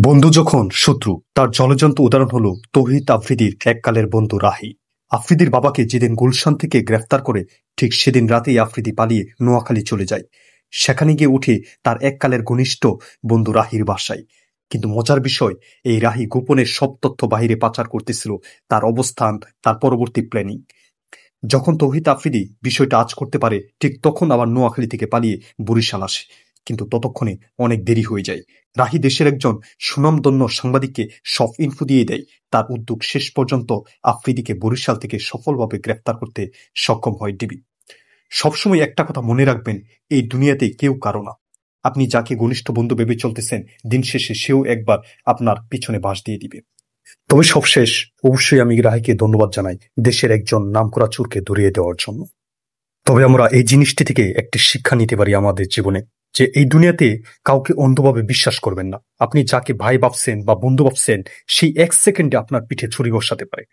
বন্ধু যখন শত্রু, তার জলজ্যান্ত উদাহরণ হলো তৌহিদ আফ্রিদির এককালের বন্ধু রাহি। আফ্রিদির বাবাকে যেদিন গুলশান থেকে গ্রেফতার করে, ঠিক সেদিন রাতেই আফ্রিদি পালিয়ে নোয়াখালী চলে যায়। সেখানে গিয়ে উঠে তার এককালের ঘনিষ্ঠ বন্ধু রাহির বাসায়। কিন্তু মজার বিষয়, এই রাহি গোপনে সব তথ্য বাহিরে পাচার করতেছিল, তার অবস্থান, তার পরবর্তী প্ল্যানিং। যখন তৌহিদ আফ্রিদি বিষয়টা আঁচ করতে পারে, ঠিক তখন আবার নোয়াখালী থেকে পালিয়ে বরিশাল আসে। কিন্তু ততক্ষণে অনেক দেরি হয়ে যায়। রাহি দেশের একজন সুনামধন্য সাংবাদিককে সব ইনফো দিয়ে দেয়। তার উদ্যোগ শেষ পর্যন্ত আফ্রিদিকে বরিশাল থেকে সফলভাবে গ্রেফতার করতে সক্ষম হয় ডিবি। সবসময় একটা কথা মনে রাখবেন, এই দুনিয়াতে কেউ কারো না। আপনি যাকে ঘনিষ্ঠ বন্ধু ভেবে চলতেছেন, দিন শেষে সেও একবার আপনার পিছনে বাঁশ দিয়ে দিবে। তবে সবশেষ অবশ্যই আমি রাহিকে ধন্যবাদ জানাই দেশের একজন নামকরা চোরকে ধরিয়ে দেওয়ার জন্য। তবে আমরা এই জিনিসটি থেকে একটি শিক্ষা নিতে পারি আমাদের জীবনে, যে এই দুনিয়াতে কাউকে অন্ধভাবে বিশ্বাস করবেন না। আপনি যাকে ভাই ভাবছেন বা বন্ধু ভাবছেন, সেই এক সেকেন্ডে আপনার পিঠে ছুরি বসাতে পারে।